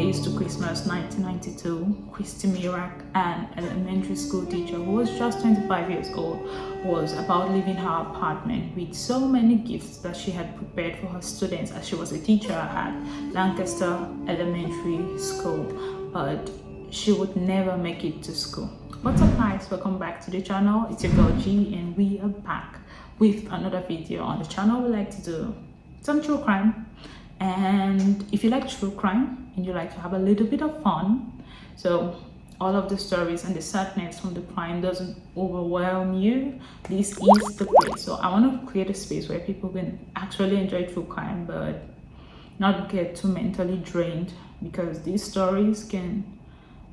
days to Christmas 1992, Christy Mirack, an elementary school teacher who was just 25 years old, was about leaving her apartment with so many gifts that she had prepared for her students as she was a teacher at Lancaster Elementary School, but she would never make it to school. What's up guys, welcome back to the channel. It's your girl G and we are back with another video. On the channel we like to do some true crime, and if you like true crime and you like to have a little bit of fun, so all of the stories and the sadness from the crime doesn't overwhelm you, this is the place. So I want to create a space where people can actually enjoy true crime but not get too mentally drained, because these stories can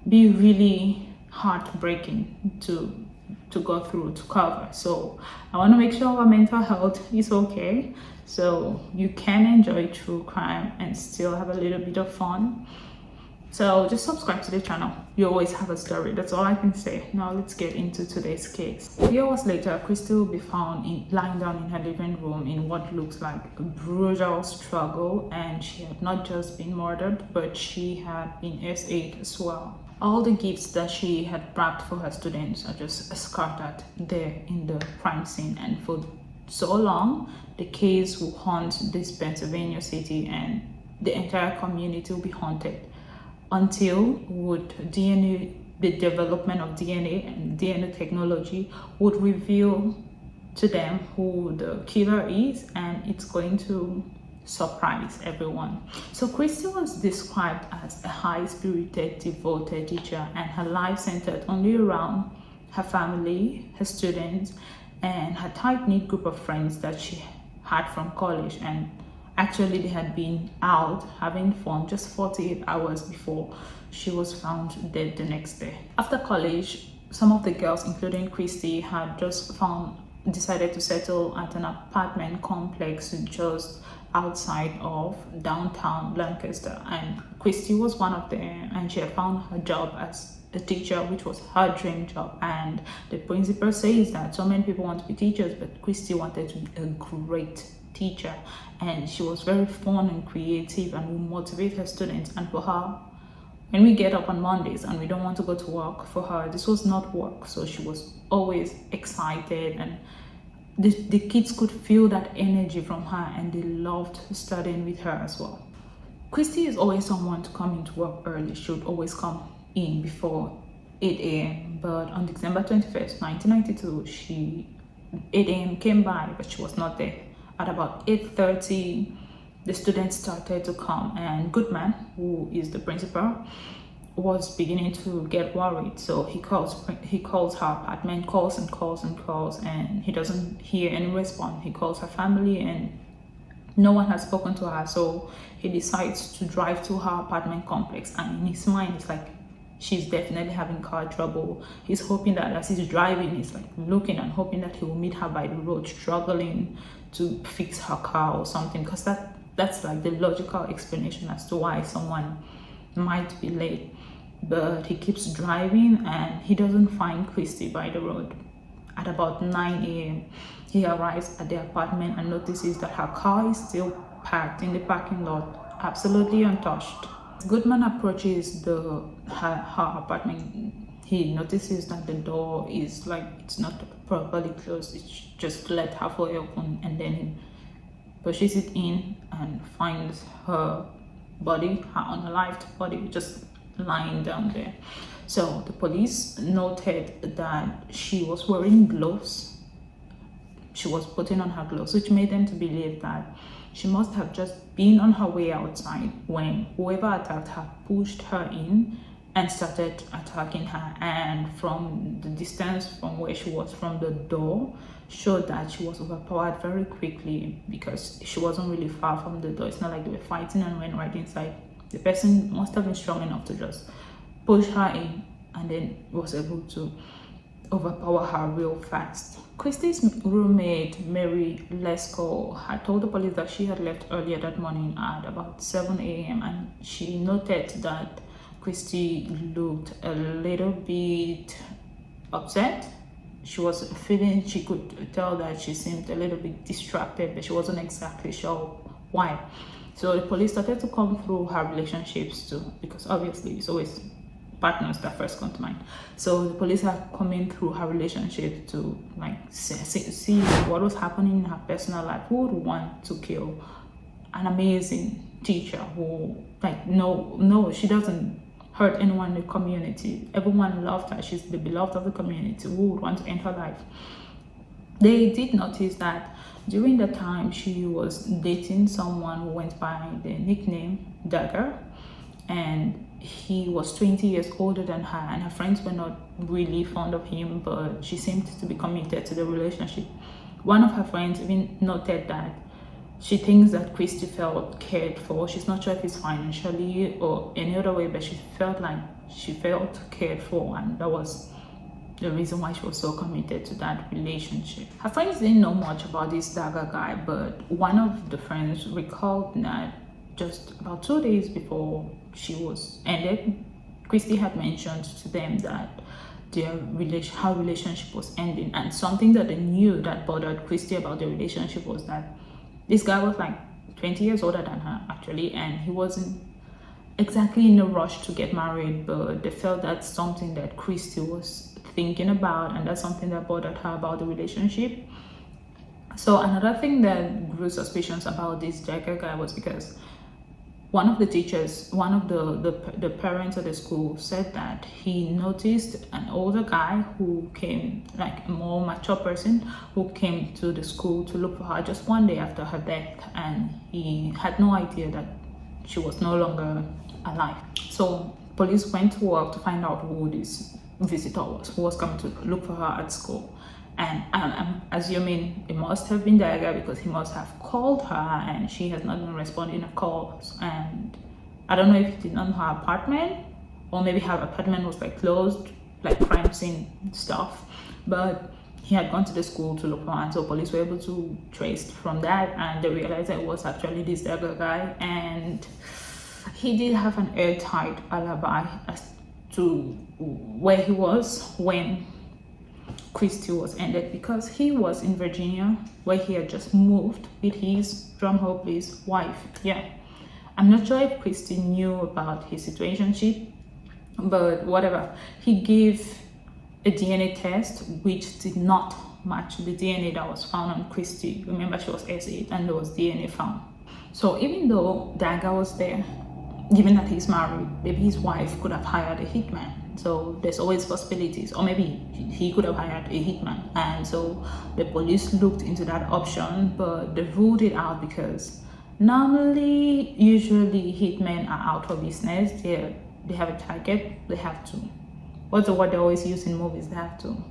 be really heartbreaking to go through, to cover. So I want to make sure our mental health is okay, so you can enjoy true crime and still have a little bit of fun. So just subscribe to the channel. You always have a story. That's all I can say. Now let's get into today's case. 3 hours later, Christy will be found lying down in her living room in what looks like a brutal struggle, and she had not just been murdered, but she had been SA'd as well. All the gifts that she had wrapped for her students are just scattered there in the crime scene, and for so long the case will haunt this Pennsylvania city and the entire community will be haunted until the development of DNA and DNA technology would reveal to them who the killer is, and it's going to surprise everyone. So Christy was described as a high-spirited, devoted teacher, and her life centered only around her family, her students, and her tight-knit group of friends that she had from college. And actually they had been out having fun just 48 hours before she was found dead the next day. After college, some of the girls, including Christy, had decided to settle at an apartment complex just outside of downtown Lancaster, and Christy was one of them, and she had found her job as a teacher, which was her dream job. And the principal says that so many people want to be teachers, but Christy wanted to be a great teacher, and she was very fun and creative and would motivate her students. And for her, when we get up on Mondays and we don't want to go to work, for her this was not work, so she was always excited, and the kids could feel that energy from her and they loved studying with her as well. Christy is always someone to come into work early. She would always come in before 8 a.m. But on December 21st, 1992, 8 a.m. came by, but she was not there. At about 8:30, the students started to come, and Goodman, who is the principal, was beginning to get worried. So he calls her apartment, calls and calls and calls, and he doesn't hear any response. He calls her family and no one has spoken to her, so he decides to drive to her apartment complex. And in his mind it's like she's definitely having car trouble. He's hoping that as he's driving, he's like looking and hoping that he will meet her by the road struggling to fix her car or something, because that's like the logical explanation as to why someone might be late. But he keeps driving and he doesn't find Christy by the road. At about 9 a.m. he arrives at the apartment and notices that her car is still parked in the parking lot, absolutely untouched. As Goodman approaches her apartment, he notices that the door is like it's not properly closed, it's just left halfway open, and then he pushes it in and finds her body, her unalived body, just lying down there. So the police noted that she was wearing gloves. She was putting on her gloves, which made them to believe that she must have just been on her way outside when whoever attacked her pushed her in and started attacking her. And from the distance from where she was from the door showed that she was overpowered very quickly, because she wasn't really far from the door. It's not like they were fighting and went right inside. The person must have been strong enough to just push her in and then was able to overpower her real fast. Christy's roommate, Mary Lesko, had told the police that she had left earlier that morning at about 7 a.m. and she noted that Christy looked a little bit upset. She could tell that she seemed a little bit distracted, but she wasn't exactly sure why. So the police started to come through her relationships too, because obviously it's always partners that first come to mind. So the police are coming through her relationship to like see what was happening in her personal life. Who would want to kill an amazing teacher who, like, no, she doesn't hurt anyone in the community. Everyone loved her. She's the beloved of the community. Who would want to end her life? They did notice that during the time she was dating someone who went by the nickname Dagger, and he was 20 years older than her, and her friends were not really fond of him, but she seemed to be committed to the relationship. One of her friends even noted that she thinks that Christy felt cared for. She's not sure if it's financially or any other way, but she felt like she felt cared for, and that was the reason why she was so committed to that relationship. Her friends didn't know much about this Dagger guy, but one of the friends recalled that just about 2 days before she was ended, Christy had mentioned to them that her relationship was ending, and something that they knew that bothered Christy about the relationship was that this guy was like 20 years older than her actually, and he wasn't exactly in a rush to get married, but they felt that's something that Christy was thinking about, and that's something that bothered her about the relationship. So another thing that grew suspicions about this Jagger guy was because one of the teachers, one of the parents at the school, said that he noticed an older guy who came, like a more mature person, who came to the school to look for her just one day after her death, and he had no idea that she was no longer alive. So police went to work to find out who this visitor was, who was coming to look for her at school. And I'm assuming it must have been Dagger, because he must have called her and she has not been responding to calls. And I don't know if he did not know her apartment, or maybe her apartment was like closed, like crime scene stuff, but he had gone to the school to look for her, and so police were able to trace from that, and they realized that it was actually this Dagger guy. And he did have an airtight alibi as to where he was when Christy was ended, because he was in Virginia, where he had just moved with his, drumroll please, wife. Yeah, I'm not sure if Christy knew about his situationship, but whatever. He gave a DNA test which did not match the DNA that was found on Christy. Remember, she was S8 and there was DNA found. So even though Dagger was there, given that he's married, maybe his wife could have hired a hitman. So there's always possibilities, or maybe he could have hired a hitman. And so the police looked into that option, but they ruled it out because usually hitmen are out for business. They have a target. They have to, what's the word they always use in movies? They have to,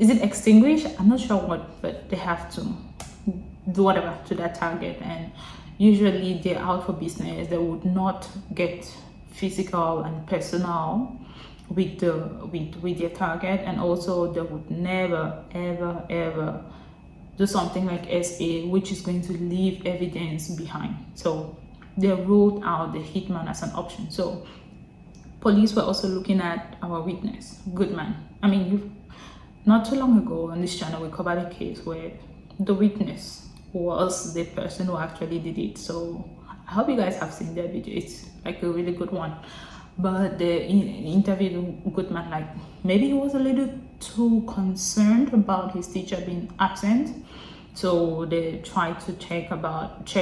is it extinguish? I'm not sure what, but they have to do whatever to that target. And usually they're out for business. They would not get physical and personal with their target, and also they would never ever do something like SA, which is going to leave evidence behind. So they ruled out the hitman as an option. So police were also looking at our witness, Goodman. I mean, not too long ago on this channel we covered a case where the witness was the person who actually did it. So I hope you guys have seen that video. It's like a really good one. But the interview Goodman, like, maybe he was a little too concerned about his teacher being absent. So they tried to check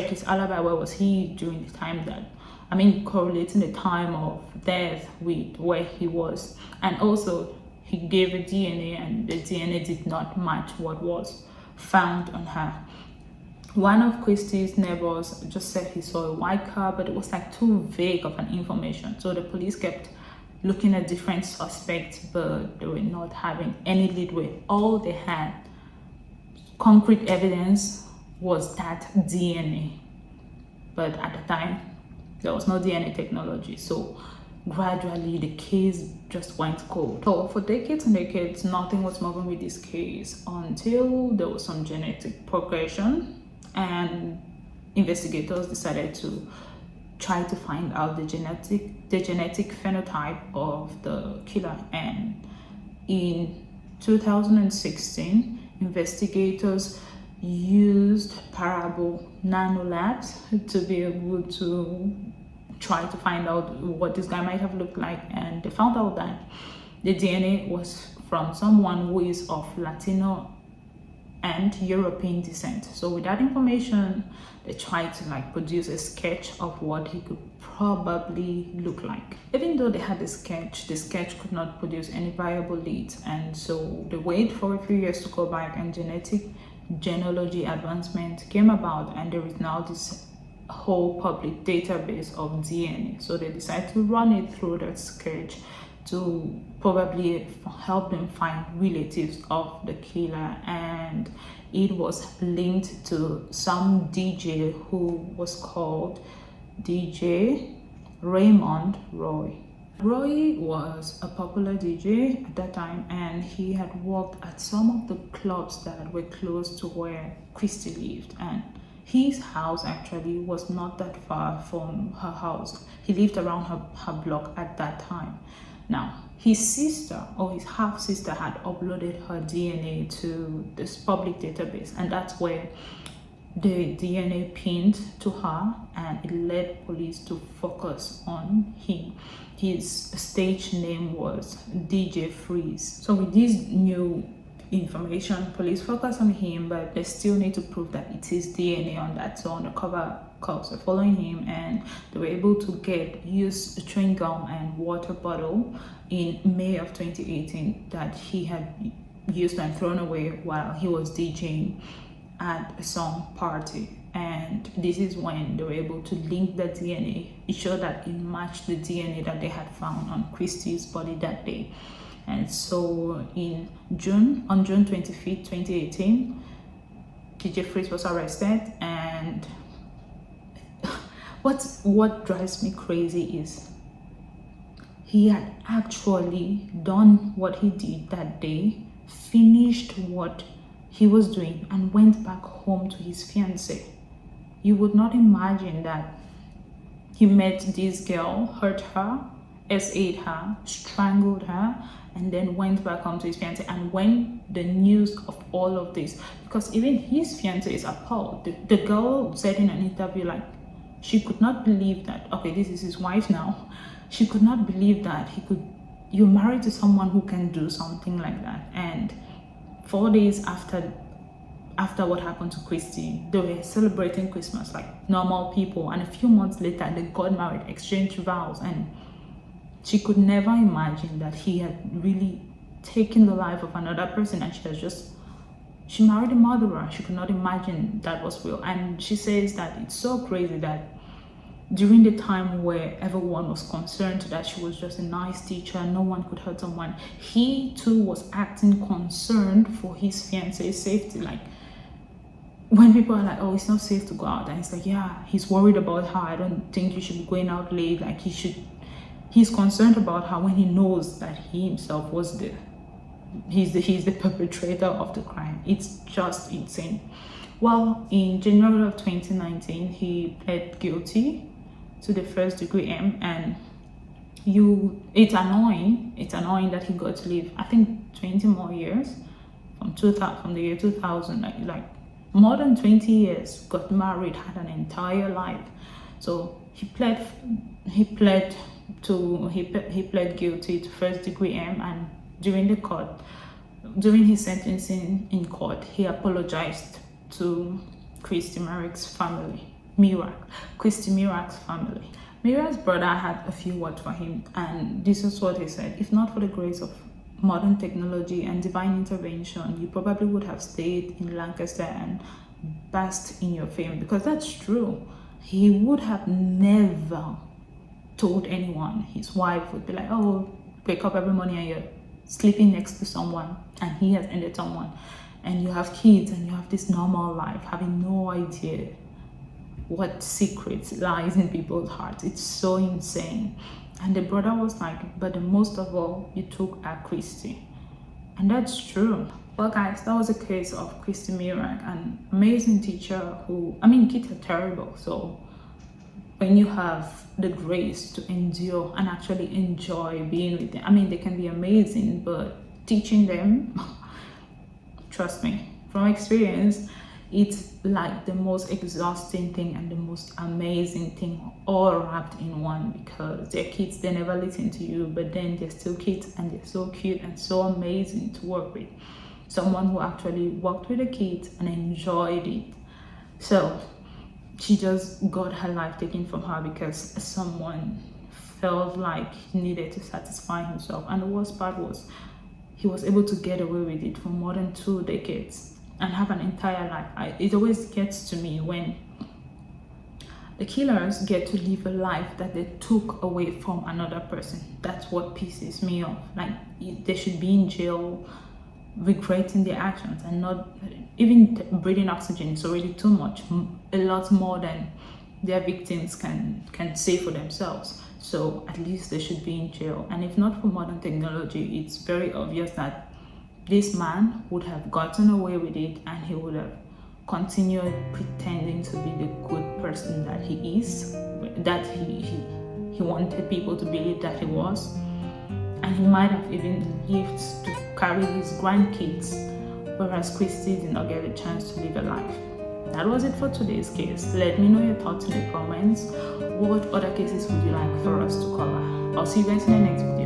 his alibi. Where was he during the time that, I mean, correlating the time of death with where he was. And also he gave a DNA, and the DNA did not match what was found on her. One of Christy's neighbors just said he saw a white car, but it was like too vague of an information. So the police kept looking at different suspects, but they were not having any leadway. All they had, concrete evidence, was that DNA. But at the time, there was no DNA technology. So gradually the case just went cold. So for decades and decades, nothing was moving with this case until there was some genetic progression, and investigators decided to try to find out the genetic phenotype of the killer. And in 2016, investigators used parable nanolabs to be able to try to find out what this guy might have looked like, and they found out that the DNA was from someone who is of Latino and European descent. So with that information, they tried to like produce a sketch of what he could probably look like. Even though they had the sketch could not produce any viable leads, and so they waited for a few years to go back, and genealogy advancement came about, and there is now this whole public database of DNA. So they decided to run it through that sketch to probably help them find relatives of the killer, and it was linked to some DJ who was called DJ Raymond Roy. Roy was a popular DJ at that time, and he had worked at some of the clubs that were close to where Christy lived, and his house actually was not that far from her house. He lived around her block at that time. Now, his sister or his half-sister had uploaded her DNA to this public database, and that's where the DNA pinned to her, and it led police to focus on him. His stage name was DJ Freeze. So with this new information, police focus on him, but they still need to prove that it is DNA on that. So undercover cops are following him, and they were able to get used chewing gum and water bottle in May of 2018 that he had used and thrown away while he was DJing at a song party. And this is when they were able to link the DNA. It showed that it matched the DNA that they had found on Christy's body that day. And so on June 25th, 2018, DJ Freeze was arrested. And what drives me crazy is he had actually done what he did that day, finished what he was doing, and went back home to his fiancée. You would not imagine that he met this girl, hurt her, SA'd her, strangled her, and then went back home to his fiancée. And when the news of all of this, because even his fiancée is appalled. The girl said in an interview, like, she could not believe that, okay, this is his wife now. She could not believe that you're married to someone who can do something like that. And 4 days after what happened to Christy, they were celebrating Christmas like normal people, and a few months later they got married, exchanged vows, and she could never imagine that he had really taken the life of another person, and she married a murderer. She could not imagine that was real. And she says that it's so crazy that during the time where everyone was concerned that she was just a nice teacher, no one could hurt someone, he too was acting concerned for his fiance's safety. Like, when people are like, oh, it's not safe to go out, and it's like, yeah, he's worried about her. I don't think you should be going out late. Like, he's concerned about her when he knows that he himself was he's the perpetrator of the crime. It's just insane. Well, in January of 2019, he pled guilty to the first-degree M, and it's annoying that he got to live, I think, 20 more years from the year 2000, like more than 20 years, got married, had an entire life. So he pled guilty to first-degree M, and during his sentencing in court, he apologized to Christy Mirack's family. Christy Mirack's family. Mirack's brother had a few words for him, and this is what he said: if not for the grace of modern technology and divine intervention, you probably would have stayed in Lancaster and basked in your fame. Because that's true. He would have never told anyone. His wife would be like, oh, wake up every morning and you're sleeping next to someone, and he has ended someone, and you have kids and you have this normal life, having no idea what secrets lies in people's hearts. It's so insane. And the brother was like, but the most of all, you took at Christy. And that's true. Well, guys, that was a case of Christy Mirack, an amazing teacher who, kids are terrible. So when you have the grace to endure and actually enjoy being with them, they can be amazing, but teaching them, trust me, from experience, It's like the most exhausting thing and the most amazing thing all wrapped in one, because they're kids, they never listen to you, but then they're still kids and they're so cute and so amazing to work with. Someone who actually worked with the kids and enjoyed it. So she just got her life taken from her because someone felt like he needed to satisfy himself. And the worst part was he was able to get away with it for more than 2 decades and have an entire life. It always gets to me when the killers get to live a life that they took away from another person. That's what pisses me off. Like, they should be in jail regretting their actions, and not even breathing oxygen is already too much, a lot more than their victims can say for themselves. So at least they should be in jail. And if not for modern technology, it's very obvious that this man would have gotten away with it, and he would have continued pretending to be the good person that he is, that he wanted people to believe that he was. And he might have even lived to carry his grandkids, whereas Christy did not get a chance to live a life. That was it for today's case. Let me know your thoughts in the comments. What other cases would you like for us to cover? I'll see you guys in the next video.